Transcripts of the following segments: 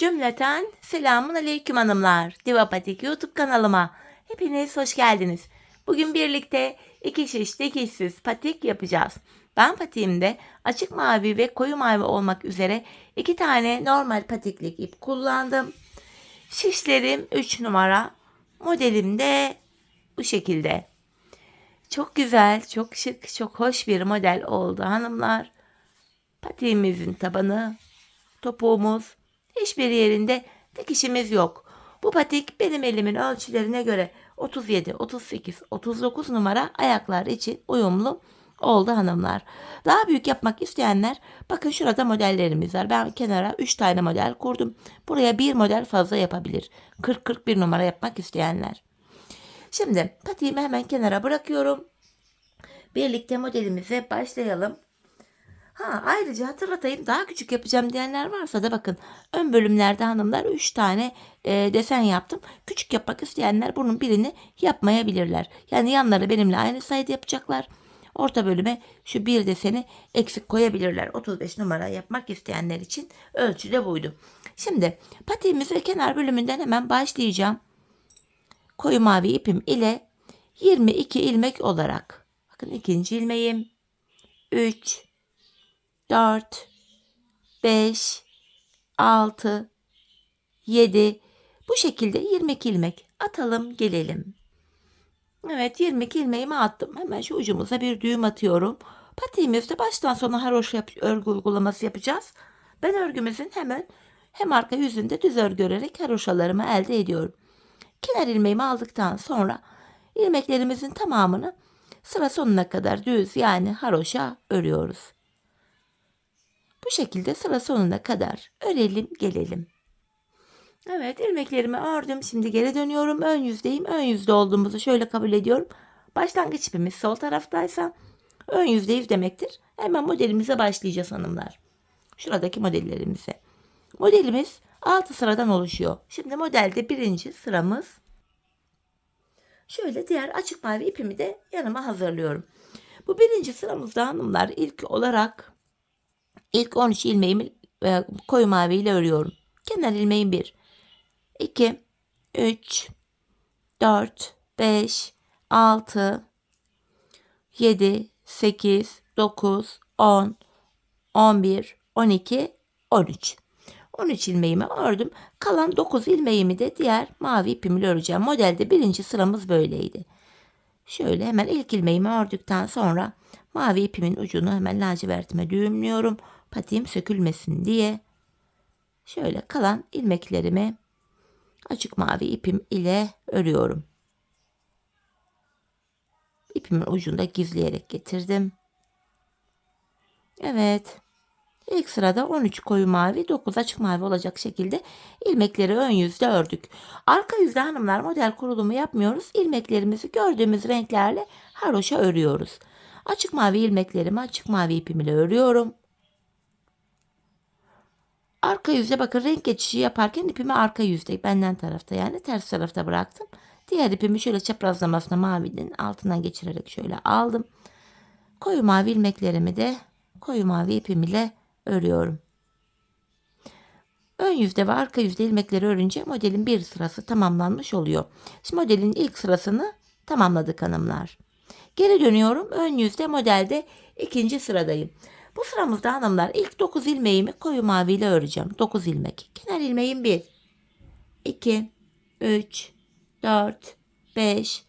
Cümleten selamun aleyküm hanımlar. Divapatik YouTube kanalıma hepiniz hoş geldiniz. Bugün birlikte iki şiş dikişsiz patik yapacağız. Ben patiğimde açık mavi ve koyu mavi olmak üzere iki tane normal patiklik ip kullandım. Şişlerim 3 numara. Modelim de bu şekilde. Çok güzel, çok şık, çok hoş bir model oldu hanımlar. Patiğimizin tabanı, topuğumuz, hiçbir yerinde dikişimiz yok. Bu patik benim elimin ölçülerine göre 37, 38, 39 numara ayaklar için uyumlu oldu hanımlar. Daha büyük yapmak isteyenler bakın şurada modellerimiz var. Ben kenara 3 tane model kurdum. Buraya bir model fazla yapabilir. 40-41 numara yapmak isteyenler. Şimdi patiğimi hemen kenara bırakıyorum. Birlikte modelimize başlayalım. Ayrıca hatırlatayım, daha küçük yapacağım diyenler varsa da bakın ön bölümlerde hanımlar 3 tane desen yaptım. Küçük yapmak isteyenler bunun birini yapmayabilirler. Yani yanları benimle aynı sayıda yapacaklar. Orta bölüme şu bir deseni eksik koyabilirler. 35 numara yapmak isteyenler için ölçü de buydu. Şimdi patiğimiz ve kenar bölümünden hemen başlayacağım. Koyu mavi ipim ile 22 ilmek olarak. Bakın ikinci ilmeğim. 3, 4, 5, 6, 7. Bu şekilde 22 ilmek atalım gelelim. Evet, 22 ilmeğimi attım. Hemen şu ucumuza bir düğüm atıyorum. Patiğimizde baştan sona haroşa örgü uygulaması yapacağız. Ben örgümüzün hemen hem arka yüzünde düz örgü örerek haroşalarımı elde ediyorum. Kenar ilmeğimi aldıktan sonra ilmeklerimizin tamamını sıra sonuna kadar düz yani haroşa örüyoruz. Bu şekilde sıra sonuna kadar örelim gelelim. Evet, ilmeklerimi ördüm. Şimdi geri dönüyorum. Ön yüzdeyim. Ön yüzde olduğumuzu şöyle kabul ediyorum. Başlangıç ipimiz sol taraftaysa ön yüzdeyiz demektir. Hemen modelimize başlayacağız hanımlar. Şuradaki modellerimize. Modelimiz 6 sıradan oluşuyor. Şimdi modelde birinci sıramız. Şöyle diğer açık mavi ipimi de yanıma hazırlıyorum. Bu birinci sıramızda hanımlar ilk 13 ilmeğimi koyu mavi ile örüyorum. Kenar ilmeğim 1, 2, 3, 4, 5, 6, 7, 8, 9, 10, 11, 12, 13. 13 ilmeğimi ördüm. Kalan 9 ilmeğimi de diğer mavi ipimle öreceğim. Modelde birinci sıramız böyleydi. Şöyle hemen ilk ilmeğimi ördükten sonra mavi ipimin ucunu hemen lacivertime düğümlüyorum. Patiğim sökülmesin diye. Şöyle kalan ilmeklerimi açık mavi ipim ile örüyorum. İpimin ucunda gizleyerek getirdim. Evet. İlk sırada 13 koyu mavi, 9 açık mavi olacak şekilde ilmekleri ön yüzde ördük. Arka yüzde hanımlar model kurulumu yapmıyoruz. İlmeklerimizi gördüğümüz renklerle haroşa örüyoruz. Açık mavi ilmeklerimi açık mavi ipim ile örüyorum. Arka yüzde bakın renk geçişi yaparken ipimi arka yüzde benden tarafta yani ters tarafta bıraktım. Diğer ipimi şöyle çaprazlamasına mavinin altından geçirerek şöyle aldım. Koyu mavi ilmeklerimi de koyu mavi ipim ile örüyorum. Ön yüzde ve arka yüzde ilmekleri örünce modelin bir sırası tamamlanmış oluyor. Şimdi modelin ilk sırasını tamamladık hanımlar. Geri dönüyorum. Ön yüzde modelde ikinci sıradayım. Bu sıramızda hanımlar ilk 9 ilmeğimi koyu mavi ile öreceğim. 9 ilmek. Kenar ilmeğim 1, 2, 3, 4, 5,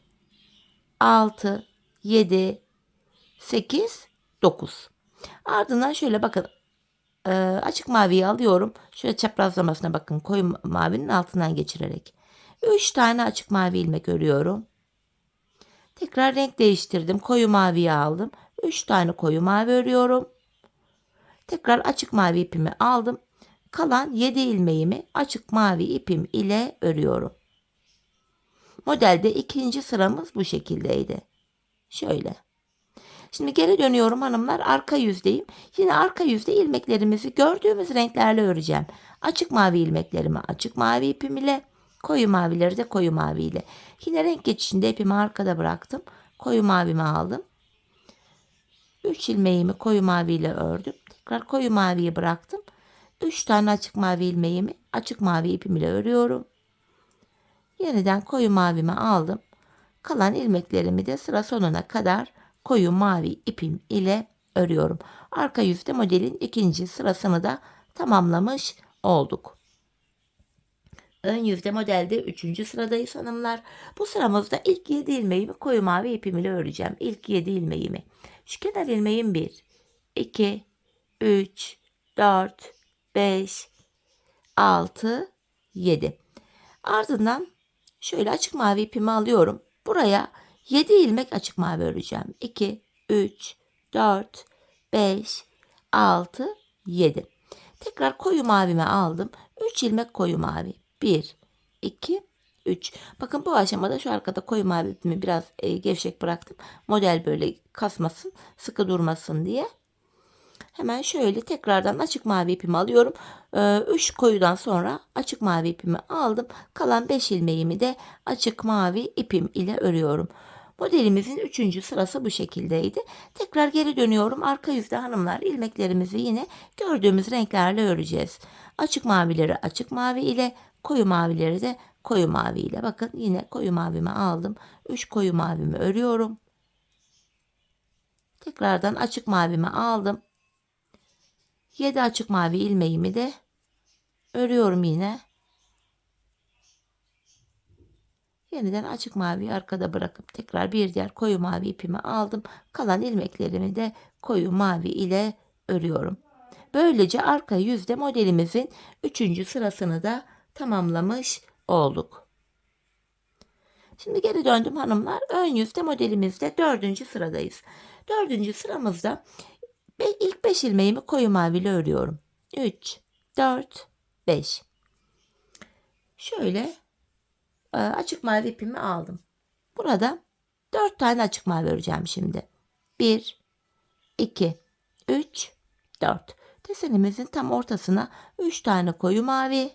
6, 7, 8, 9. Ardından şöyle bakın açık maviyi alıyorum. Şöyle çaprazlamasına bakın koyu mavinin altından geçirerek. 3 tane açık mavi ilmek örüyorum. Tekrar renk değiştirdim. Koyu maviyi aldım. 3 tane koyu mavi örüyorum. Tekrar açık mavi ipimi aldım. Kalan 7 ilmeğimi açık mavi ipim ile örüyorum. Modelde ikinci sıramız bu şekildeydi. Şöyle. Şimdi geri dönüyorum hanımlar. Arka yüzdeyim. Yine arka yüzde ilmeklerimizi gördüğümüz renklerle öreceğim. Açık mavi ilmeklerimi açık mavi ipim ile, koyu mavileri de koyu mavi ile. Yine renk geçişinde ipimi arkada bıraktım. Koyu mavimi aldım. 3 ilmeğimi koyu mavi ile ördüm. Tekrar koyu maviyi bıraktım. 3 tane açık mavi ilmeğimi açık mavi ipim ile örüyorum. Yeniden koyu mavimi aldım. Kalan ilmeklerimi de sıra sonuna kadar koyu mavi ipim ile örüyorum. Arka yüzde modelin ikinci sırasını da tamamlamış olduk. Ön yüzde modelde 3. sıradayız hanımlar. Bu sıramızda ilk 7 ilmeğimi koyu mavi ipim ile öreceğim. İlk 7 ilmeğimi. Şu kenar ilmeğim 1, 2, 3, 4, 5, 6, 7. Ardından şöyle açık mavi ipimi alıyorum. Buraya 7 ilmek açık mavi öreceğim. 2, 3, 4, 5, 6, 7. Tekrar koyu mavimi aldım. 3 ilmek koyu mavi. 1, 2, 3. Bakın bu aşamada şu arkada koyu mavi ipimi biraz gevşek bıraktım. Model böyle kasmasın, sıkı durmasın diye. Hemen şöyle tekrardan açık mavi ipimi alıyorum. 3 koyudan sonra açık mavi ipimi aldım. Kalan 5 ilmeğimi de açık mavi ipim ile örüyorum. Modelimizin 3. sırası bu şekildeydi. Tekrar geri dönüyorum. Arka yüzde hanımlar ilmeklerimizi yine gördüğümüz renklerle öreceğiz. Açık mavileri açık mavi ile, koyu mavileri de koyu mavi ile. Bakın yine koyu mavimi aldım. 3 koyu mavimi örüyorum. Tekrardan açık mavimi aldım. 7 açık mavi ilmeğimi de örüyorum yine. Yeniden açık maviyi arkada bırakıp tekrar bir diğer koyu mavi ipimi aldım. Kalan ilmeklerimi de koyu mavi ile örüyorum. Böylece arka yüzde modelimizin 3. sırasını da tamamlamış olduk. Şimdi geri döndüm hanımlar. Ön yüzde modelimizde 4. sıradayız. 4. sıramızda ilk 5 ilmeğimi koyu mavi ile örüyorum. 3, 4, 5. Şöyle açık mavi ipimi aldım. Burada 4 tane açık mavi öreceğim şimdi. 1, 2, 3, 4. Desenimizin tam ortasına 3 tane koyu mavi.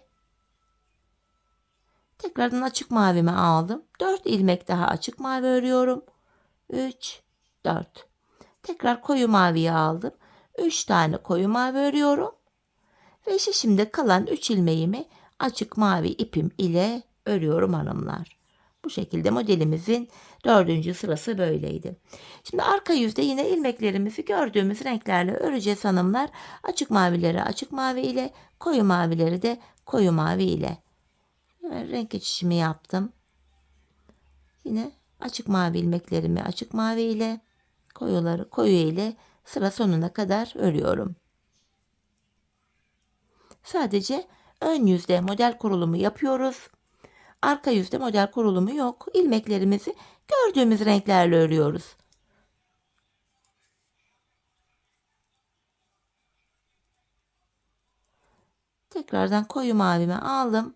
Tekrardan açık mavimi aldım. 4 ilmek daha açık mavi örüyorum. 3, 4. Tekrar koyu maviyi aldım. 3 tane koyu mavi örüyorum. Ve şimdi kalan 3 ilmeğimi açık mavi ipim ile örüyorum hanımlar. Bu şekilde modelimizin 4. sırası böyleydi. Şimdi arka yüzde yine ilmeklerimizi gördüğümüz renklerle öreceğiz hanımlar. Açık mavileri açık mavi ile, koyu mavileri de koyu mavi ile. Renk geçişimi yaptım. Yine açık mavi ilmeklerimi açık mavi ile, koyuları koyu ile sıra sonuna kadar örüyorum. Sadece ön yüzde model kurulumu yapıyoruz. Arka yüzde model kurulumu yok. İlmeklerimizi gördüğümüz renklerle örüyoruz. Tekrardan koyu mavimi aldım.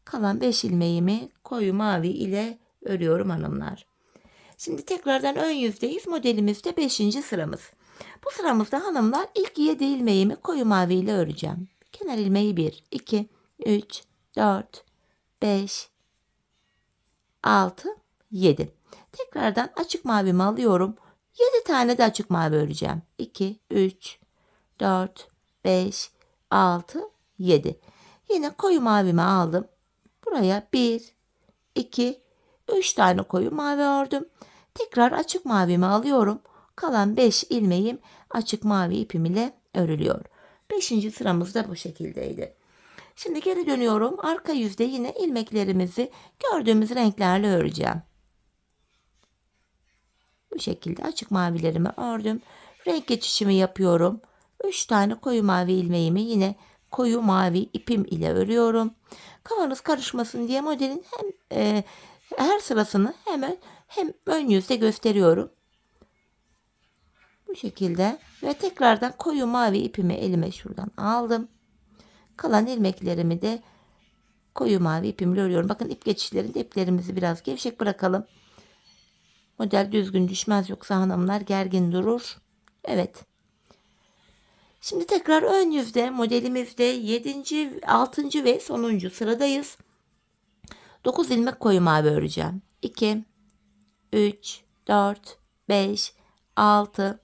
Kalan 5 ilmeğimi koyu mavi ile örüyorum hanımlar. Şimdi tekrardan ön yüzdeyiz. Modelimizde 5. sıramız. Bu sıramızda hanımlar ilk 7 ilmeğimi koyu mavi ile öreceğim. Kenar ilmeği 1, 2, 3, 4, 5, 6, 7. Tekrardan açık mavimi alıyorum. 7 tane de açık mavi öreceğim. 2, 3, 4, 5, 6, 7. Yine koyu mavimi aldım. Buraya 1, 2, 3 tane koyu mavi ördüm. Tekrar açık mavimi alıyorum. Kalan 5 ilmeğim açık mavi ipim ile örülüyor. 5. sıramız da bu şekildeydi. Şimdi geri dönüyorum. Arka yüzde yine ilmeklerimizi gördüğümüz renklerle öreceğim. Bu şekilde açık mavilerimi ördüm. Renk geçişimi yapıyorum. 3 tane koyu mavi ilmeğimi yine koyu mavi ipim ile örüyorum. Kafanız karışmasın diye modelin her sırasını hem ön yüzde gösteriyorum. Bu şekilde ve tekrardan koyu mavi ipimi elime şuradan aldım. Kalan ilmeklerimi de koyu mavi ipimle örüyorum. Bakın ip geçişlerinde iplerimizi biraz gevşek bırakalım. Model düzgün düşmez yoksa hanımlar gergin durur. Evet. Şimdi tekrar ön yüzde modelimizde 7. 6. ve sonuncu sıradayız. 9 ilmek koyu mavi öreceğim. 2, 3, 4, 5, 6,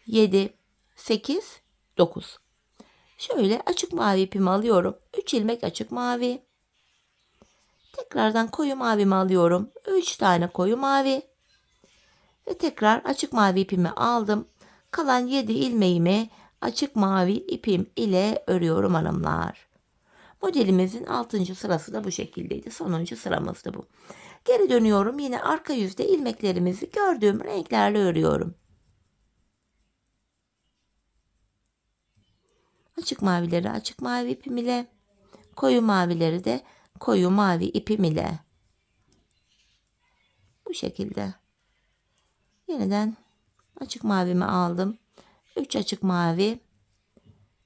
7, 8, 9. Şöyle açık mavi ipimi alıyorum. 3 ilmek açık mavi. Tekrardan koyu mavimi alıyorum. 3 tane koyu mavi. Ve tekrar açık mavi ipimi aldım. Kalan 7 ilmeğimi açık mavi ipim ile örüyorum hanımlar. Modelimizin 6. sırası da bu şekildeydi. Sonuncu sıramız da bu. Geri dönüyorum. Yine arka yüzde ilmeklerimizi gördüğüm renklerle örüyorum. Açık mavileri açık mavi ipim ile, koyu mavileri de koyu mavi ipim ile. Bu şekilde. Yeniden açık mavimi aldım. 3 açık mavi.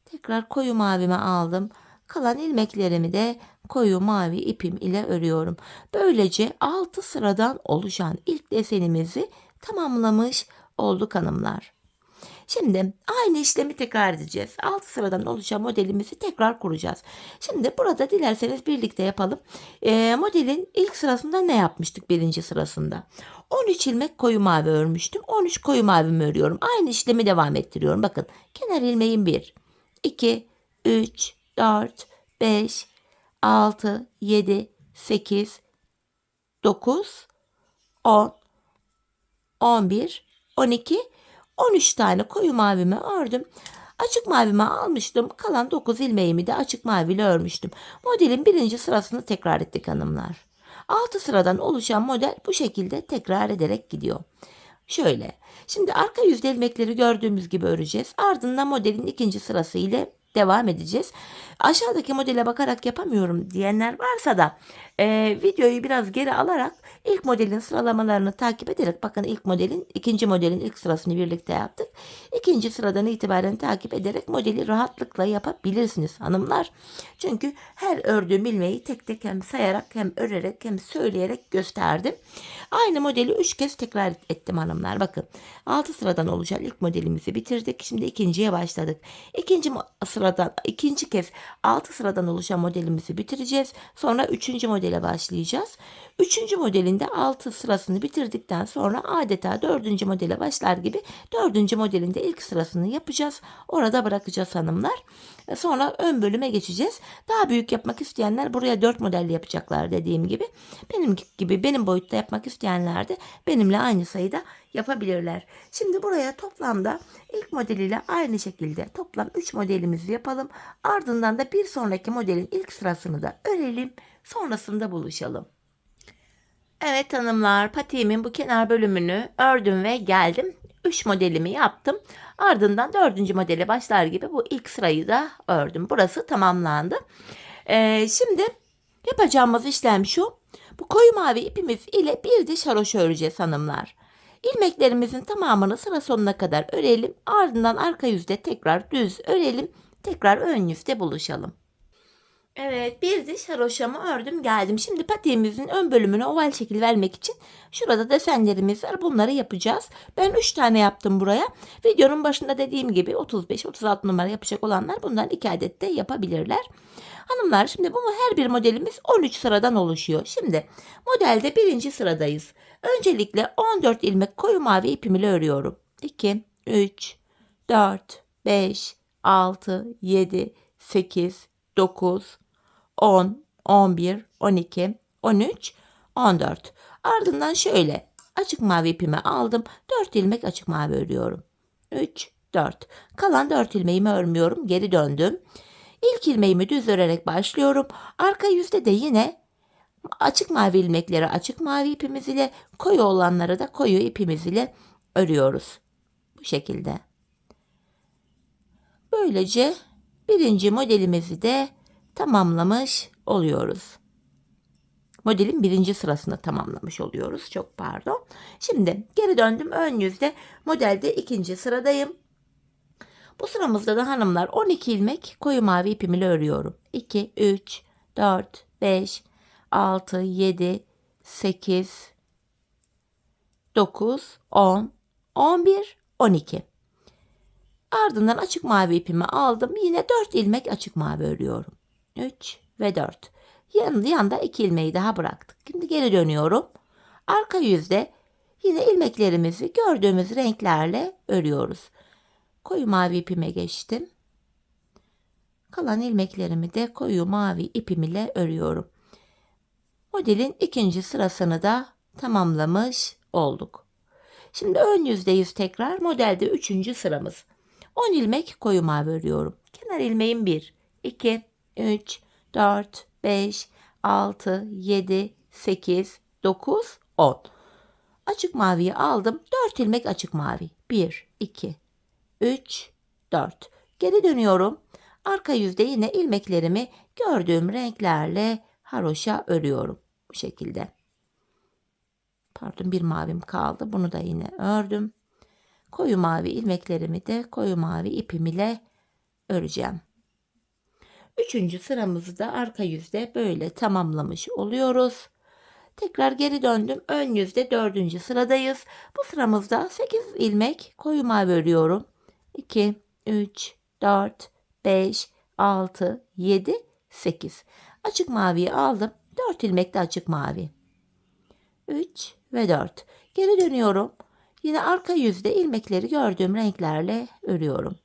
Tekrar koyu mavimi aldım. Kalan ilmeklerimi de koyu mavi ipim ile örüyorum. Böylece 6 sıradan oluşan ilk desenimizi tamamlamış olduk hanımlar. Şimdi aynı işlemi tekrar edeceğiz. 6 sıradan oluşan modelimizi tekrar kuracağız. Şimdi burada dilerseniz birlikte yapalım. Modelin ilk sırasında ne yapmıştık birinci sırasında? 13 ilmek koyu mavi örmüştüm. 13 koyu mavimi örüyorum. Aynı işlemi devam ettiriyorum. Bakın kenar ilmeğim 1, 2, 3, 4, 5, 6, 7, 8, 9, 10, 11, 12, 13 tane koyu mavimi ördüm. Açık mavimi almıştım. Kalan 9 ilmeğimi de açık maviyle örmüştüm. Modelin birinci sırasını tekrar ettik hanımlar. 6 sıradan oluşan model bu şekilde tekrar ederek gidiyor. Şöyle. Şimdi arka yüzde ilmekleri gördüğümüz gibi öreceğiz. Ardından modelin ikinci sırası ile devam edeceğiz. Aşağıdaki modele bakarak yapamıyorum diyenler varsa da videoyu biraz geri alarak ilk modelin sıralamalarını takip ederek, bakın ilk modelin ikinci modelin ilk sırasını birlikte yaptık. İkinci sıradan itibaren takip ederek modeli rahatlıkla yapabilirsiniz hanımlar. Çünkü her ördüğüm ilmeği tek tek hem sayarak hem örerek hem söyleyerek gösterdim. Aynı modeli 3 kez tekrar ettim hanımlar. Bakın 6 sıradan oluşan ilk modelimizi bitirdik. Şimdi ikinciye başladık. İkinci kez 6 sıradan oluşan modelimizi bitireceğiz. Sonra 3. modele başlayacağız. 3. modelinde 6 sırasını bitirdikten sonra adeta 4. modele başlar gibi 4. modelinde ilk sırasını yapacağız. Orada bırakacağız hanımlar. Sonra ön bölüme geçeceğiz. Daha büyük yapmak isteyenler buraya 4 model yapacaklar dediğim gibi. Benim boyutta yapmak isteyenler de benimle aynı sayıda yapabilirler. Şimdi buraya toplamda ilk modeliyle aynı şekilde toplam 3 modelimizi yapalım. Ardından da bir sonraki modelin ilk sırasını da örelim. Sonrasında buluşalım. Evet hanımlar, patiğimin bu kenar bölümünü ördüm ve geldim. 3 modelimi yaptım. Ardından 4. modele başlar gibi bu ilk sırayı da ördüm. Burası tamamlandı. Şimdi yapacağımız işlem şu. Bu koyu mavi ipimiz ile bir diş haroşa öreceğiz hanımlar. İlmeklerimizin tamamını sıra sonuna kadar örelim. Ardından arka yüzde tekrar düz örelim. Tekrar ön yüzde buluşalım. Evet, bir diş haroşamı ördüm geldim. Şimdi patiğimizin ön bölümüne oval şekil vermek için şurada desenlerimiz var. Bunları yapacağız. Ben 3 tane yaptım buraya. Videonun başında dediğim gibi 35-36 numara yapacak olanlar bundan 2 adet de yapabilirler. Hanımlar, şimdi her bir modelimiz 13 sıradan oluşuyor. Şimdi modelde birinci sıradayız. Öncelikle 14 ilmek koyu mavi ipim ile örüyorum. 2, 3, 4, 5, 6, 7, 8, 9, 10, 11, 12, 13, 14. Ardından şöyle açık mavi ipimi aldım. 4 ilmek açık mavi örüyorum. 3, 4. Kalan 4 ilmeğimi örmüyorum. Geri döndüm. İlk ilmeğimi düz örerek başlıyorum. Arka yüzde de yine açık mavi ilmekleri açık mavi ipimiz ile, koyu olanları da koyu ipimiz ile örüyoruz. Bu şekilde. Böylece birinci modelimizi de tamamlamış oluyoruz. Modelin birinci sırasını tamamlamış oluyoruz. Çok pardon. Şimdi geri döndüm. Ön yüzde modelde ikinci sıradayım. Bu sıramızda da hanımlar 12 ilmek koyu mavi ipim ile örüyorum. 2, 3, 4, 5, 6, 7, 8, 9, 10, 11, 12. Ardından açık mavi ipimi aldım. Yine 4 ilmek açık mavi örüyorum. 3 ve 4. Yanda 2 ilmeği daha bıraktık. Şimdi geri dönüyorum. Arka yüzde yine ilmeklerimizi gördüğümüz renklerle örüyoruz. Koyu mavi ipime geçtim. Kalan ilmeklerimi de koyu mavi ipim ile örüyorum. Modelin ikinci sırasını da tamamlamış olduk. Şimdi ön yüzdeyiz tekrar. Modelde üçüncü sıramız. 10 ilmek koyu mavi örüyorum. Kenar ilmeğim 1, 2, 3, 4, 5, 6, 7, 8, 9, 10. Açık maviyi aldım. 4 ilmek açık mavi. 1, 2, 3, 4. Geri dönüyorum. Arka yüzde yine ilmeklerimi gördüğüm renklerle haroşa örüyorum. Bu şekilde. Pardon, bir mavim kaldı. Bunu da yine ördüm. Koyu mavi ilmeklerimi de koyu mavi ipim ile öreceğim. Üçüncü sıramızı da arka yüzde böyle tamamlamış oluyoruz. Tekrar geri döndüm. Ön yüzde dördüncü sıradayız. Bu sıramızda 8 ilmek koyu mavi örüyorum. 2, 3, 4, 5, 6, 7, 8. Açık maviyi aldım. 4 ilmek de açık mavi. 3 ve 4. Geri dönüyorum. Yine arka yüzde ilmekleri gördüğüm renklerle örüyorum.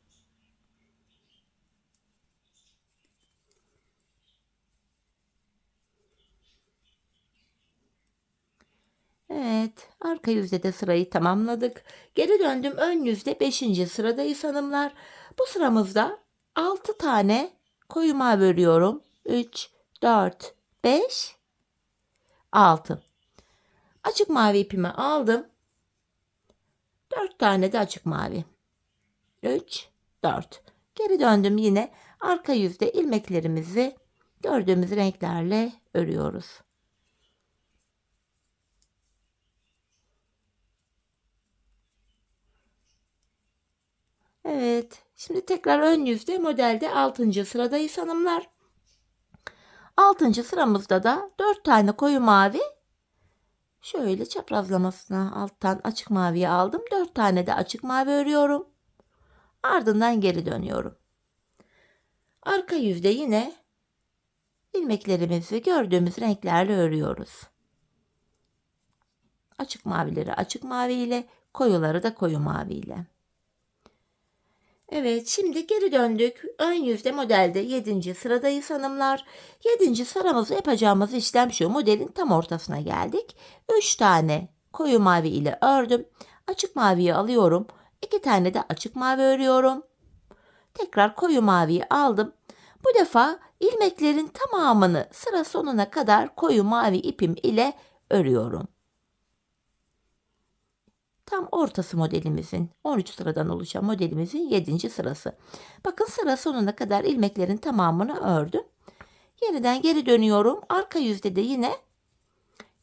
Evet, arka yüzde de sırayı tamamladık. Geri döndüm. Ön yüzde 5. sıradayız hanımlar. Bu sıramızda 6 tane koyu mavi örüyorum. 3, 4, 5, 6. Açık mavi ipimi aldım. 4 tane de açık mavi. 3, 4. Geri döndüm, yine arka yüzde ilmeklerimizi gördüğümüz renklerle örüyoruz. Evet, şimdi tekrar ön yüzde modelde 6. sıradayız hanımlar. 6. sıramızda da 4 tane koyu mavi, şöyle çaprazlamasına alttan açık maviyi aldım. 4 tane de açık mavi örüyorum. Ardından geri dönüyorum. Arka yüzde yine ilmeklerimizi gördüğümüz renklerle örüyoruz. Açık mavileri açık mavi ile, koyuları da koyu mavi ile. Evet, şimdi geri döndük. Ön yüzde modelde 7. sıradayız hanımlar. 7. sıramızda yapacağımız işlem şu. Modelin tam ortasına geldik. 3 tane koyu mavi ile ördüm. Açık maviyi alıyorum. 2 tane de açık mavi örüyorum. Tekrar koyu maviyi aldım. Bu defa ilmeklerin tamamını sıra sonuna kadar koyu mavi ipim ile örüyorum. Tam ortası modelimizin, 13 sıradan oluşan modelimizin 7. sırası. Bakın, sıra sonuna kadar ilmeklerin tamamını ördüm. Yeniden geri dönüyorum. Arka yüzde de yine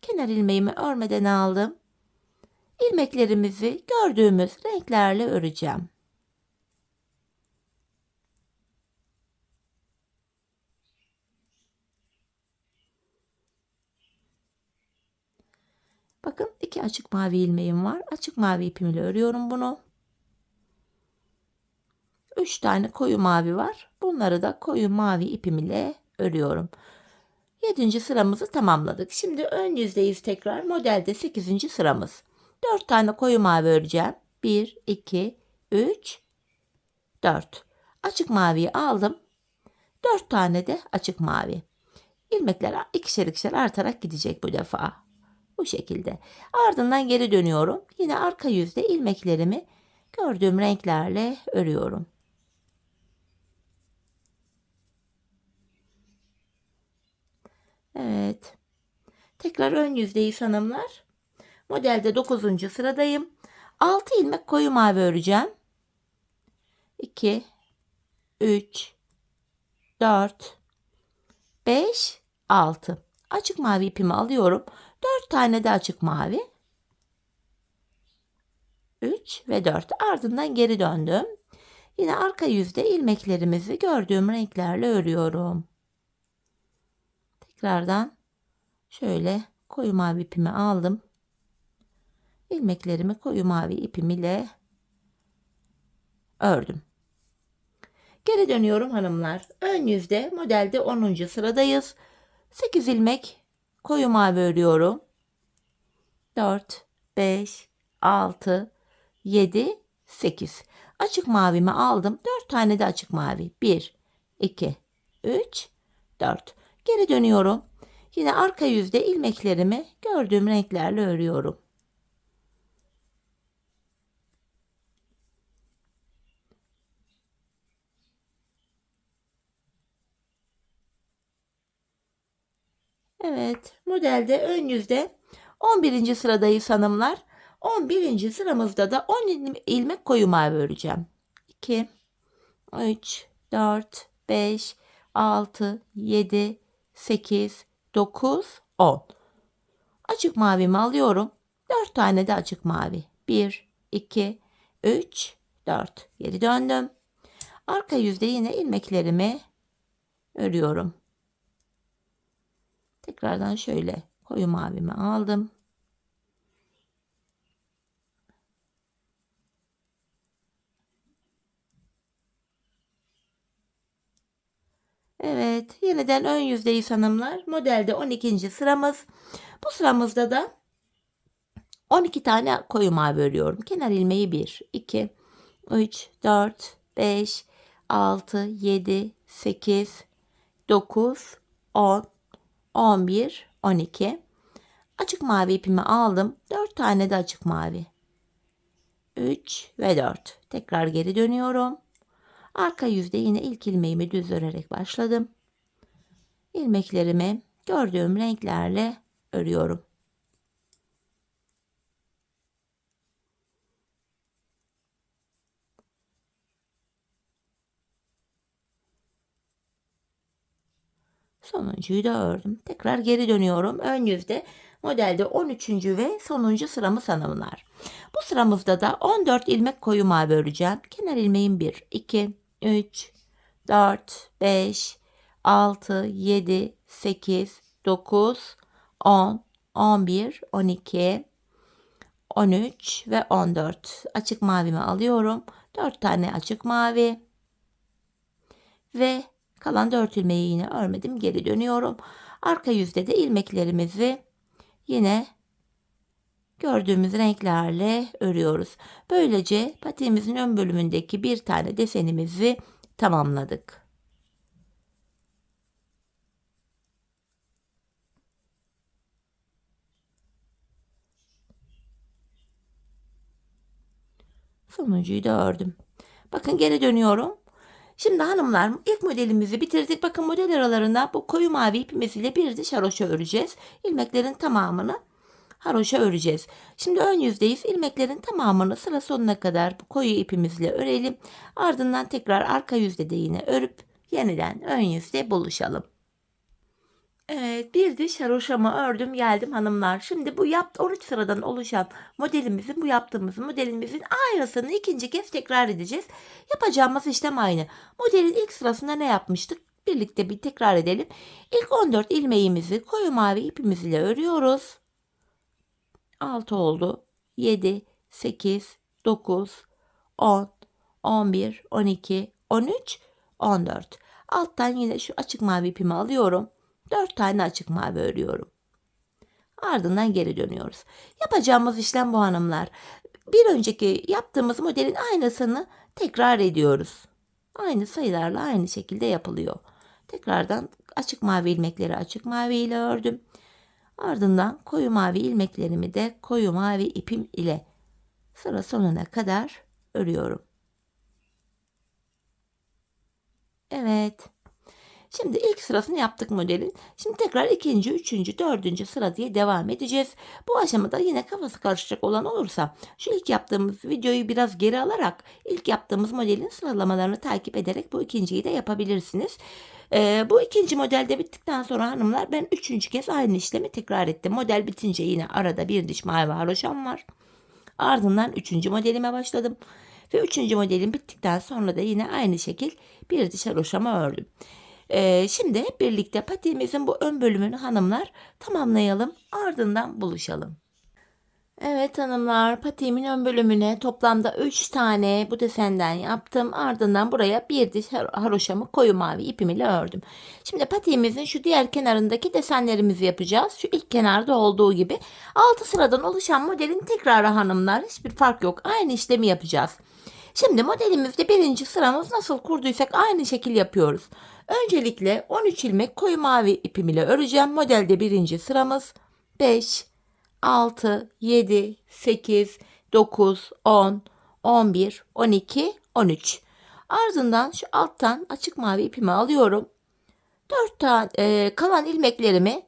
kenar ilmeğimi örmeden aldım. İlmeklerimizi gördüğümüz renklerle öreceğim. Bakın, 2 açık mavi ilmeğim var. Açık mavi ipimle örüyorum bunu. 3 tane koyu mavi var. Bunları da koyu mavi ipim ile örüyorum. 7. sıramızı tamamladık. Şimdi ön yüzdeyiz tekrar. Modelde 8. sıramız. 4 tane koyu mavi öreceğim. 1, 2, 3, 4. Açık maviyi aldım. 4 tane de açık mavi. İlmekler ikişer ikişer artarak gidecek bu defa. Bu şekilde. Ardından geri dönüyorum. Yine arka yüzde ilmeklerimi gördüğüm renklerle örüyorum. Evet. Tekrar ön yüzdeyiz hanımlar. Modelde 9. sıradayım. 6 ilmek koyu mavi öreceğim. 2, 3, 4, 5, 6. Açık mavi ipimi alıyorum. 4 tane de açık mavi. 3 ve 4. Ardından geri döndüm. Yine arka yüzde ilmeklerimizi gördüğüm renklerle örüyorum. Tekrardan şöyle koyu mavi ipimi aldım. İlmeklerimi koyu mavi ipim ile ördüm. Geri dönüyorum hanımlar. Ön yüzde modelde 10. sıradayız. 8 ilmek koyu mavi örüyorum. 4, 5, 6, 7, 8. Açık mavimi aldım. 4 tane de açık mavi. 1, 2, 3, 4. Geri dönüyorum. Yine arka yüzde ilmeklerimi gördüğüm renklerle örüyorum. Evet, modelde ön yüzde 11. sıradayız hanımlar. 11. sıramızda da 10 ilmek koyu mavi öreceğim. 2, 3, 4, 5, 6, 7, 8, 9, 10. Açık mavimi alıyorum. 4 tane de açık mavi. 1, 2, 3, 4. Geri döndüm. Arka yüzde yine ilmeklerimi örüyorum. Tekrardan şöyle koyu mavimi aldım. Evet, yeniden ön yüzdeyiz hanımlar. Modelde 12. sıramız. Bu sıramızda da 12 tane koyu mavi örüyorum. Kenar ilmeği 1, 2, 3, 4, 5, 6, 7, 8, 9, 10, 11, 12. Açık mavi ipimi aldım. 4 tane de açık mavi. 3 ve 4. Tekrar geri dönüyorum. Arka yüzde yine ilk ilmeğimi düz örerek başladım. İlmeklerimi gördüğüm renklerle örüyorum. Sonuncuyu da ördüm. Tekrar geri dönüyorum. Ön yüzde modelde 13. ve sonuncu sıramız hanımlar. Bu sıramızda da 14 ilmek koyu mavi öreceğim. Kenar ilmeğim 1, 2, 3, 4, 5, 6, 7, 8, 9, 10, 11, 12, 13 ve 14. Açık mavimi alıyorum. 4 tane açık mavi ve kalan 4 ilmeği yine örmedim. Geri dönüyorum. Arka yüzde de ilmeklerimizi yine gördüğümüz renklerle örüyoruz. Böylece patiğimizin ön bölümündeki bir tane desenimizi tamamladık. Sonuncuyu da ördüm. Bakın geri dönüyorum. Şimdi hanımlar ilk modelimizi bitirdik. Bakın model aralarında bu koyu mavi ipimiz ile bir diş haroşa öreceğiz. İlmeklerin tamamını haroşa öreceğiz. Şimdi ön yüzdeyiz. İlmeklerin tamamını sıra sonuna kadar bu koyu ipimizle örelim. Ardından tekrar arka yüzde de yine örüp yeniden ön yüzde buluşalım. Evet, bir diş haroşamı ördüm geldim hanımlar. Şimdi bu 13 sıradan oluşan modelimizin, bu yaptığımız modelimizin aynısını ikinci kez tekrar edeceğiz. Yapacağımız işlem aynı. Modelin ilk sırasında ne yapmıştık? Birlikte bir tekrar edelim. İlk 14 ilmeğimizi koyu mavi ipimiz ile örüyoruz. 6 oldu. 7, 8, 9, 10, 11, 12, 13, 14. Alttan yine şu açık mavi ipimi alıyorum. 4 tane açık mavi örüyorum. Ardından geri dönüyoruz. Yapacağımız işlem bu hanımlar. Bir önceki yaptığımız modelin aynısını tekrar ediyoruz. Aynı sayılarla aynı şekilde yapılıyor. Tekrardan açık mavi ilmekleri açık mavi ile ördüm. Ardından koyu mavi ilmeklerimi de koyu mavi ipim ile sıra sonuna kadar örüyorum. Evet. Şimdi ilk sırasını yaptık modelin. Şimdi tekrar ikinci, üçüncü, dördüncü sıra diye devam edeceğiz. Bu aşamada yine kafası karışacak olan olursa şu ilk yaptığımız videoyu biraz geri alarak ilk yaptığımız modelin sıralamalarını takip ederek bu ikinciyi de yapabilirsiniz. Bu ikinci modelde bittikten sonra hanımlar ben üçüncü kez aynı işlemi tekrar ettim. Model bitince yine arada bir diş mavi haroşam var. Ardından üçüncü modelime başladım. Ve üçüncü modelin bittikten sonra da yine aynı şekil bir diş haroşamı ördüm. Şimdi hep birlikte patiğimizin bu ön bölümünü hanımlar tamamlayalım. Ardından buluşalım. Evet hanımlar, patiğimin ön bölümüne toplamda 3 tane bu desenden yaptım. Ardından buraya bir diş haroşamı koyu mavi ipim ile ördüm. Şimdi patiğimizin şu diğer kenarındaki desenlerimizi yapacağız. Şu ilk kenarda olduğu gibi 6 sıradan oluşan modelin tekrarı hanımlar, hiçbir fark yok. Aynı işlemi yapacağız. Şimdi modelimizde birinci sıramız nasıl kurduysak aynı şekil yapıyoruz. Öncelikle 13 ilmek koyu mavi ipim ile öreceğim. Modelde birinci sıramız 5, 6, 7, 8, 9, 10, 11, 12, 13. Ardından şu alttan açık mavi ipimi alıyorum. 4 tane kalan ilmeklerimi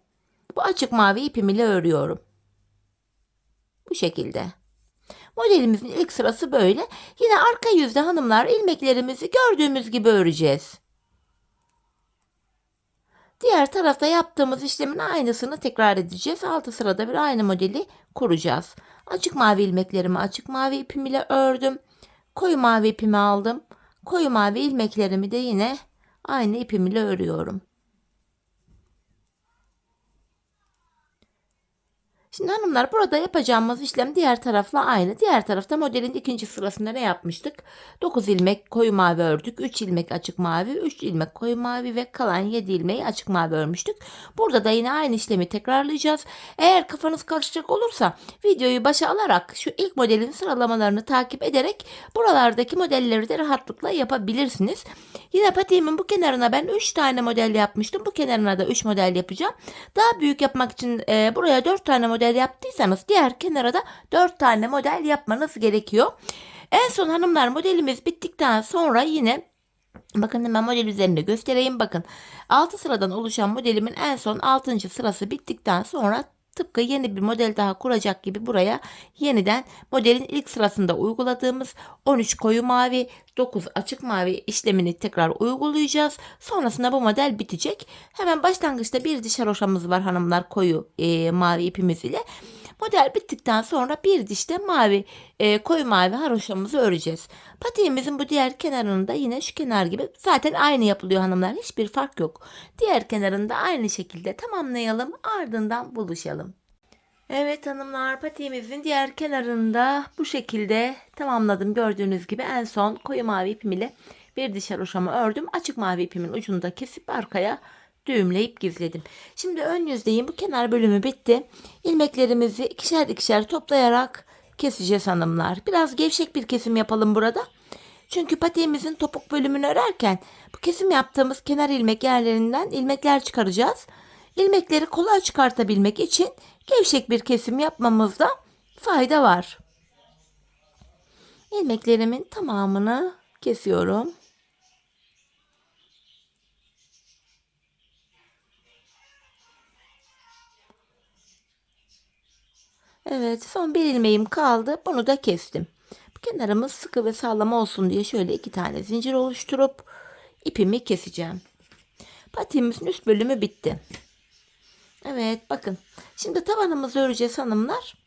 bu açık mavi ipim ile örüyorum. Bu şekilde. Modelimizin ilk sırası böyle. Yine arka yüzde hanımlar ilmeklerimizi gördüğümüz gibi öreceğiz. Diğer tarafta yaptığımız işlemin aynısını tekrar edeceğiz. 6 sırada bir aynı modeli kuracağız. Açık mavi ilmeklerimi açık mavi ipim ile ördüm. Koyu mavi ipimi aldım. Koyu mavi ilmeklerimi de yine aynı ipim ile örüyorum. Şimdi hanımlar burada yapacağımız işlem diğer tarafla aynı. Diğer tarafta modelin ikinci sırasında ne yapmıştık? 9 ilmek koyu mavi ördük. 3 ilmek açık mavi, 3 ilmek koyu mavi ve kalan 7 ilmeği açık mavi örmüştük. Burada da yine aynı işlemi tekrarlayacağız. Eğer kafanız karışacak olursa videoyu başa alarak şu ilk modelin sıralamalarını takip ederek buralardaki modelleri de rahatlıkla yapabilirsiniz. Yine patiğimin bu kenarına ben 3 tane model yapmıştım. Bu kenarına da 3 model yapacağım. Daha büyük yapmak için buraya 4 tane model yaptıysanız diğer kenara da 4 tane model yapmanız gerekiyor. En son hanımlar modelimiz bittikten sonra yine bakın hemen model üzerinde göstereyim. Bakın 6 sıradan oluşan modelimin en son 6. sırası bittikten sonra tıpkı yeni bir model daha kuracak gibi buraya yeniden modelin ilk sırasında uyguladığımız 13 koyu mavi 9 açık mavi işlemini tekrar uygulayacağız. Sonrasında bu model bitecek. Hemen başlangıçta bir diş haroşamız var hanımlar koyu mavi ipimiz ile. Model bittikten sonra bir dişte mavi koyu mavi haroşamızı öreceğiz. Patiğimizin bu diğer kenarında yine şu kenar gibi zaten aynı yapılıyor hanımlar. Hiçbir fark yok. Diğer kenarında aynı şekilde tamamlayalım. Ardından buluşalım. Evet hanımlar patiğimizin diğer kenarında bu şekilde tamamladım. Gördüğünüz gibi en son koyu mavi ipim ile bir diş haroşamı ördüm. Açık mavi ipimin ucunu da kesip arkaya düğümleyip gizledim. Şimdi ön yüzdeyim. Bu kenar bölümü bitti. İlmeklerimizi ikişer ikişer toplayarak keseceğiz hanımlar. Biraz gevşek bir kesim yapalım burada. Çünkü patiğimizin topuk bölümünü örerken bu kesim yaptığımız kenar ilmek yerlerinden ilmekler çıkaracağız. İlmekleri kolay çıkartabilmek için gevşek bir kesim yapmamızda fayda var. İlmeklerimin tamamını kesiyorum. Evet, son bir ilmeğim kaldı. Bunu da kestim. Bu kenarımız sıkı ve sağlam olsun diye şöyle 2 tane zincir oluşturup ipimi keseceğim. Patiğimizin üst bölümü bitti. Evet, bakın. Şimdi tabanımızı öreceğiz hanımlar.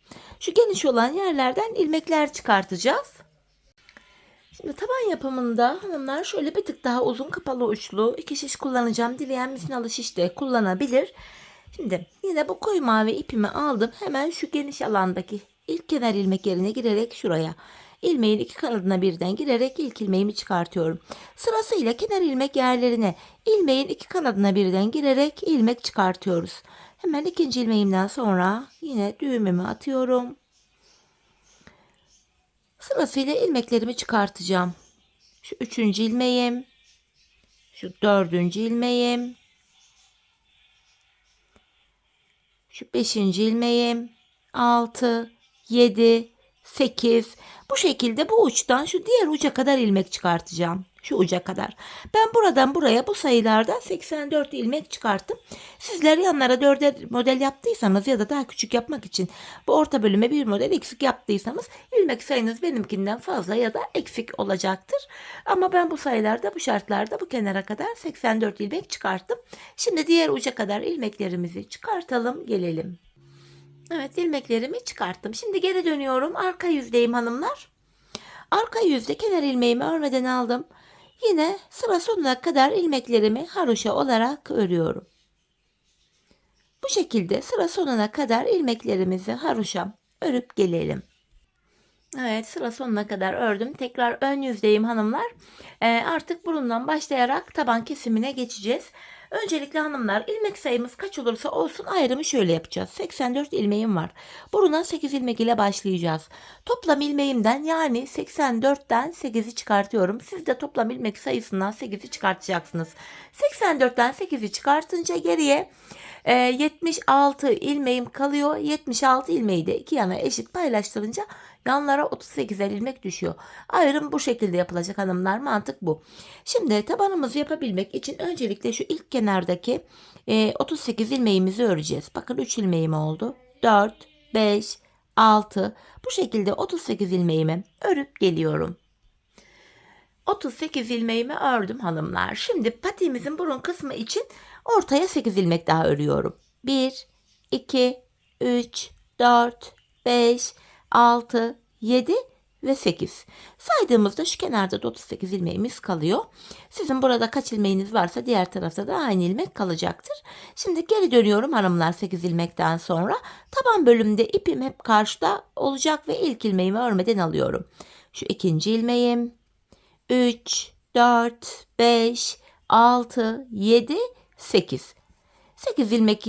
Şu geniş olan yerlerden ilmekler çıkartacağız. Şimdi taban yapımında hanımlar şöyle bir tık daha uzun kapalı uçlu 2 şiş kullanacağım. Dileyen misinalı şiş de kullanabilir. Şimdi yine bu koyu mavi ipimi aldım. Hemen şu geniş alandaki ilk kenar ilmek yerine girerek şuraya ilmeğin iki kanadına birden girerek ilk ilmeğimi çıkartıyorum. Sırasıyla kenar ilmek yerlerine ilmeğin iki kanadına birden girerek ilmek çıkartıyoruz. Hemen ikinci ilmeğimden sonra yine düğümümü atıyorum. Sırasıyla ilmeklerimi çıkartacağım. Şu üçüncü ilmeğim, şu dördüncü ilmeğim, şu 5. ilmeğim, 6, 7, 8. Bu şekilde bu uçtan şu diğer uca kadar ilmek çıkartacağım. Şu uca kadar. Ben buradan buraya bu sayılardan 84 ilmek çıkarttım. Sizler yanlara 4'er model yaptıysanız ya da daha küçük yapmak için bu orta bölüme bir model eksik yaptıysanız ilmek sayınız benimkinden fazla ya da eksik olacaktır. Ama ben bu sayılarda bu şartlarda bu kenara kadar 84 ilmek çıkarttım. Şimdi diğer uca kadar ilmeklerimizi çıkartalım gelelim. Evet ilmeklerimi çıkarttım. Şimdi geri dönüyorum. Arka yüzdeyim hanımlar. Arka yüzde kenar ilmeğimi örmeden aldım. Yine sıra sonuna kadar ilmeklerimi haroşa olarak örüyorum. Bu şekilde sıra sonuna kadar ilmeklerimizi haroşa örüp gelelim. Evet sıra sonuna kadar ördüm. Tekrar ön yüzdeyim hanımlar. Artık burundan başlayarak taban kesimine geçeceğiz. Öncelikle hanımlar, ilmek sayımız kaç olursa olsun ayrımı şöyle yapacağız. 84 ilmeğim var. Buruna 8 ilmek ile başlayacağız. Toplam ilmeğimden, yani 84'ten 8'i çıkartıyorum. Siz de toplam ilmek sayısından 8'i çıkartacaksınız. 84'ten 8'i çıkartınca geriye 76 ilmeğim kalıyor. 76 ilmeği de iki yana eşit paylaştırınca yanlara 38'er ilmek düşüyor. Ayrım bu şekilde yapılacak hanımlar. Mantık bu. Şimdi tabanımızı yapabilmek için öncelikle şu ilk kenardaki 38 ilmeğimizi öreceğiz. Bakın 3 ilmeğim oldu. 4, 5, 6. Bu şekilde 38 ilmeğimi örüp geliyorum. 38 ilmeğimi ördüm hanımlar. Şimdi patiğimizin burun kısmı için ortaya 8 ilmek daha örüyorum. 1, 2, 3, 4, 5, 6, 7 ve 8. Saydığımızda şu kenarda da 38 ilmeğimiz kalıyor. Sizin burada kaç ilmeğiniz varsa diğer tarafta da aynı ilmek kalacaktır. Şimdi geri dönüyorum hanımlar 8 ilmekten sonra. Taban bölümünde ipim hep karşıda olacak ve ilk ilmeğimi örmeden alıyorum. Şu ikinci ilmeğim. 3, 4, 5, 6, 7, 8. 8 ilmek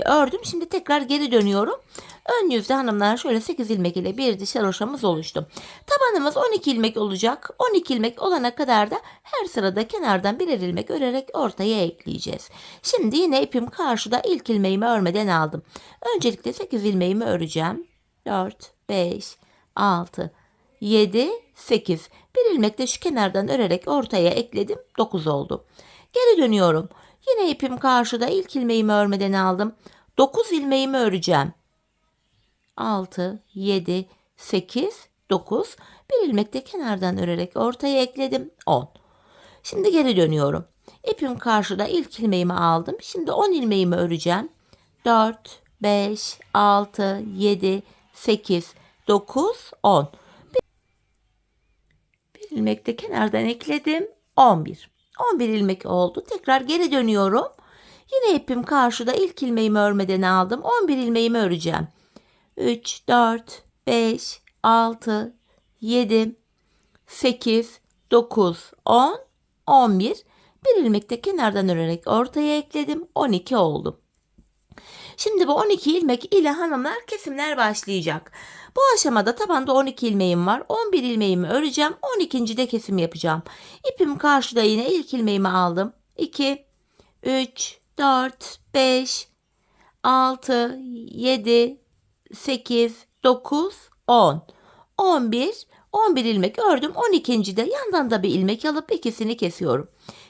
ördüm. Şimdi tekrar geri dönüyorum. Ön yüzde hanımlar şöyle 8 ilmek ile bir diş haroşamız oluştu. Tabanımız 12 ilmek olacak. 12 ilmek olana kadar da her sırada kenardan birer ilmek örerek ortaya ekleyeceğiz. Şimdi yine ipim karşıda, ilk ilmeğimi örmeden aldım. Öncelikle 8 ilmeğimi öreceğim. 4, 5, 6, 7, 8. Bir ilmek de şu kenardan örerek ortaya ekledim. 9 oldu. Geri dönüyorum. Yine ipim karşıda, ilk ilmeğimi örmeden aldım. 9 ilmeğimi öreceğim. 6, 7, 8, 9. Bir ilmek de kenardan örerek ortaya ekledim. 10. Şimdi geri dönüyorum. İpim karşıda, ilk ilmeğimi aldım. Şimdi 10 ilmeğimi öreceğim. 4, 5, 6, 7, 8, 9, 10. Bir ilmek de kenardan ekledim. 11. 11 ilmek oldu. Tekrar geri dönüyorum. Yine ipim karşıda, ilk ilmeğimi örmeden aldım. 11 ilmeğimi öreceğim. 3, 4, 5, 6, 7, 8, 9, 10, 11. Bir ilmek de kenardan örerek ortaya ekledim. 12 oldu. Şimdi bu 12 ilmek ile hanımlar kesimler başlayacak. Bu aşamada tabanda 12 ilmeğim var. 11 ilmeğimi öreceğim. 12. de kesim yapacağım. İpim karşıda, yine ilk ilmeğimi aldım. 2, 3, 4, 5, 6, 7, 8, 9, 10, 11. 11 ilmek ördüm. 12. de yandan da bir ilmek alıp ikisini kesiyorum.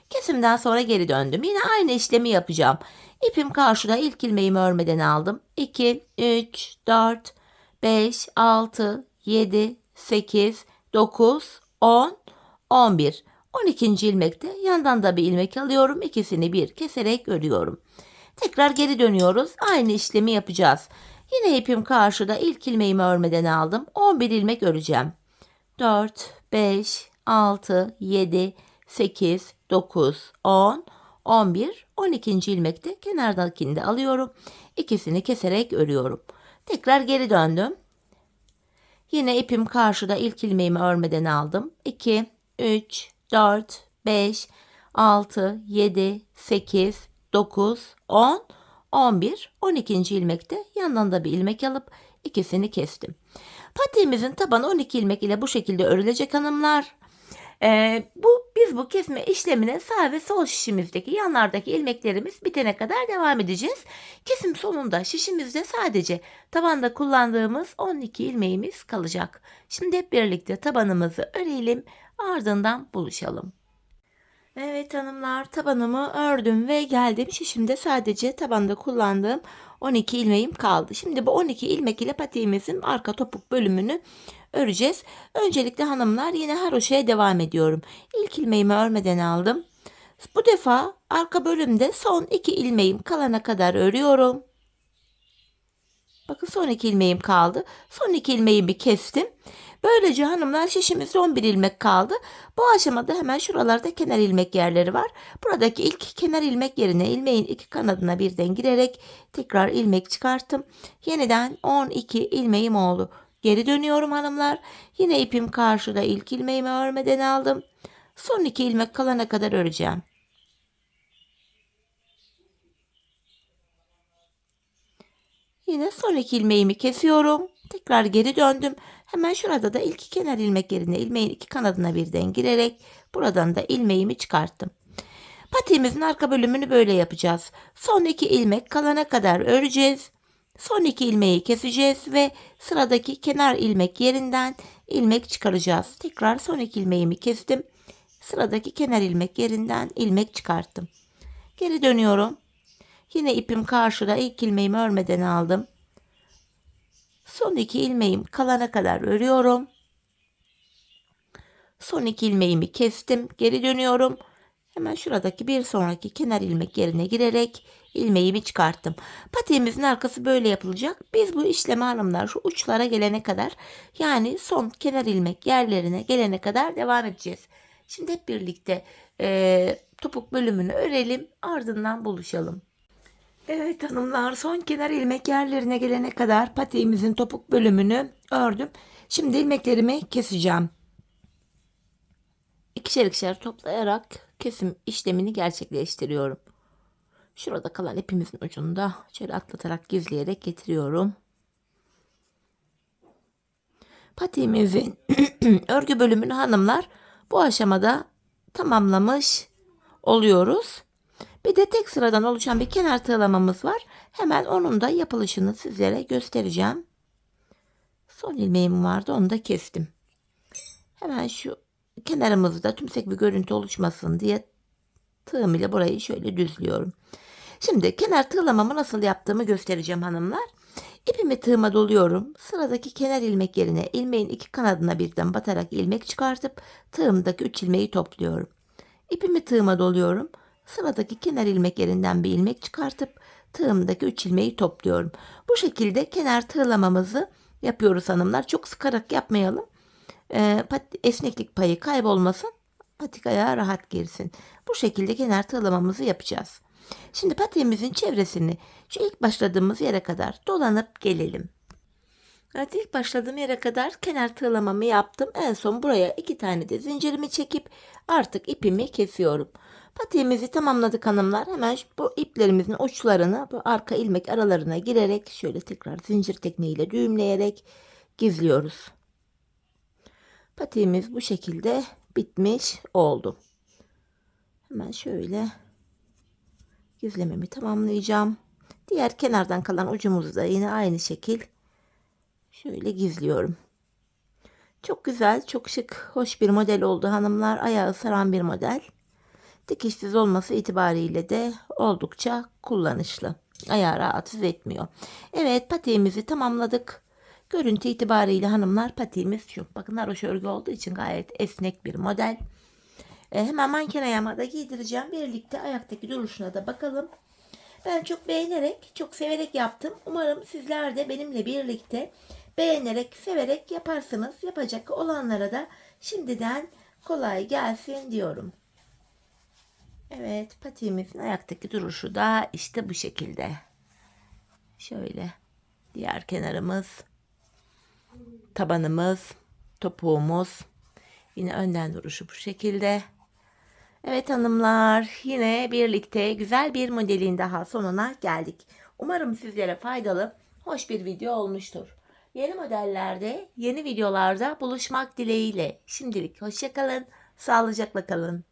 Kesimden sonra geri döndüm. Yine aynı işlemi yapacağım. İpim karşıda, ilk ilmeğimi örmeden aldım. 2, 3, 4, 5, 6, 7, 8, 9, 10, 11. 12. ilmekte yandan da bir ilmek alıyorum. İkisini bir keserek örüyorum. Tekrar geri dönüyoruz. Aynı işlemi yapacağız. Yine ipim karşıda, ilk ilmeğimi örmeden aldım. 11 ilmek öreceğim. 4, 5, 6, 7, 8, 9, 10, 11, 12. ilmekte kenardakini de alıyorum. İkisini keserek örüyorum. Tekrar geri döndüm. Yine ipim karşıda, ilk ilmeğimi örmeden aldım. 2, 3, 4, 5, 6, 7, 8, 9, 10, 11, 12. ilmekte yandan da bir ilmek alıp ikisini kestim. Patiğimizin tabanı 12 ilmek ile bu şekilde örülecek hanımlar. Biz bu kesme işlemine sağ ve sol şişimizdeki yanlardaki ilmeklerimiz bitene kadar devam edeceğiz. Kesim sonunda şişimizde sadece tabanda kullandığımız 12 ilmeğimiz kalacak. Şimdi hep birlikte tabanımızı örelim, ardından buluşalım. Evet hanımlar, tabanımı ördüm ve geldim. Şişimde sadece tabanda kullandığım 12 ilmeğim kaldı. Şimdi bu 12 ilmek ile patiğimizin arka topuk bölümünü öreceğiz. Öncelikle hanımlar, yine haroşaya devam ediyorum. İlk ilmeğimi örmeden aldım. Bu defa arka bölümde son 2 ilmeğim kalana kadar örüyorum. Bakın son 2 ilmeğim kaldı. Son 2 ilmeğimi kestim. Böylece hanımlar şişimizde 11 ilmek kaldı. Bu aşamada hemen şuralarda kenar ilmek yerleri var. Buradaki ilk kenar ilmek yerine ilmeğin iki kanadına birden girerek tekrar ilmek çıkarttım. Yeniden 12 ilmeğim oldu. Geri dönüyorum hanımlar. Yine ipim karşıda, ilk ilmeğimi örmeden aldım. Son 2 ilmek kalana kadar öreceğim. Yine son 2 ilmeğimi kesiyorum. Tekrar geri döndüm. Hemen şurada da ilk kenar ilmek yerine ilmeğin 2 kanadına birden girerek buradan da ilmeğimi çıkarttım. Patiğimizin arka bölümünü böyle yapacağız. Son 2 ilmek kalana kadar öreceğiz. Son 2 ilmeği keseceğiz ve sıradaki kenar ilmek yerinden ilmek çıkaracağız. Tekrar son 2 ilmeğimi kestim. Sıradaki kenar ilmek yerinden ilmek çıkarttım. Geri dönüyorum. Yine ipim karşıda, ilk ilmeğimi örmeden aldım. Son 2 ilmeğim kalana kadar örüyorum. Son 2 ilmeğimi kestim. Geri dönüyorum. Hemen şuradaki bir sonraki kenar ilmek yerine girerek ilmeğimi çıkarttım. Patiğimizin arkası böyle yapılacak. Biz bu işlemi hanımlar şu uçlara gelene kadar, yani son kenar ilmek yerlerine gelene kadar devam edeceğiz. Şimdi hep birlikte topuk bölümünü örelim, ardından buluşalım. Evet hanımlar, son kenar ilmek yerlerine gelene kadar patiğimizin topuk bölümünü ördüm. Şimdi ilmeklerimi keseceğim. İkişer ikişer toplayarak kesim işlemini gerçekleştiriyorum. Şurada kalan ipimizin ucunda şöyle atlatarak gizleyerek getiriyorum. Patiğimizin örgü bölümünü hanımlar bu aşamada tamamlamış oluyoruz. Bir de tek sıradan oluşan bir kenar tığlamamız var. Hemen onun da yapılışını sizlere göstereceğim. Son ilmeğim vardı, onu da kestim. Hemen şu kenarımızda tümsek bir görüntü oluşmasın diye tığım ile burayı şöyle düzlüyorum. Şimdi kenar tığlamamı nasıl yaptığımı göstereceğim hanımlar. İpimi tığıma doluyorum. Sıradaki kenar ilmek yerine ilmeğin 2 kanadına birden batarak ilmek çıkartıp tığımdaki 3 ilmeği topluyorum. İpimi tığıma doluyorum. Sıradaki kenar ilmek yerinden bir ilmek çıkartıp tığımdaki 3 ilmeği topluyorum. Bu şekilde kenar tığlamamızı yapıyoruz hanımlar. Çok sıkarak yapmayalım. Esneklik payı kaybolmasın. Patik ayağa rahat girsin. Bu şekilde kenar tığlamamızı yapacağız. Şimdi patiğimizin çevresini şu ilk başladığımız yere kadar dolanıp gelelim. Evet, ilk başladığım yere kadar kenar tığlamamı yaptım. En son buraya 2 tane de zincirimi çekip artık ipimi kesiyorum. Patiğimizi tamamladık hanımlar. Hemen bu iplerimizin uçlarını bu arka ilmek aralarına girerek şöyle tekrar zincir tekniğiyle düğümleyerek gizliyoruz. Patiğimiz bu şekilde bitmiş oldu. Hemen şöyle gizlememi tamamlayacağım. Diğer kenardan kalan ucumuzu da yine aynı şekil şöyle gizliyorum. Çok güzel, çok şık, hoş bir model oldu hanımlar. Ayağı saran bir model. Dikişsiz olması itibariyle de oldukça kullanışlı. Ayağı rahatsız etmiyor. Evet, patiğimizi tamamladık. Görüntü itibariyle hanımlar patiğimiz şu. Bakın haroşa örgü olduğu için gayet esnek bir model. Hemen manken ayağıma da giydireceğim. Birlikte ayaktaki duruşuna da bakalım. Ben çok beğenerek, çok severek yaptım. Umarım sizler de benimle birlikte beğenerek, severek yaparsınız. Yapacak olanlara da şimdiden kolay gelsin diyorum. Evet, patiğimizin ayaktaki duruşu da işte bu şekilde. Şöyle diğer kenarımız, tabanımız, topuğumuz. Yine önden duruşu bu şekilde. Evet hanımlar, yine birlikte güzel bir modelin daha sonuna geldik. Umarım sizlere faydalı, hoş bir video olmuştur. Yeni modellerde, yeni videolarda buluşmak dileğiyle. Şimdilik hoşça kalın, sağlıcakla kalın.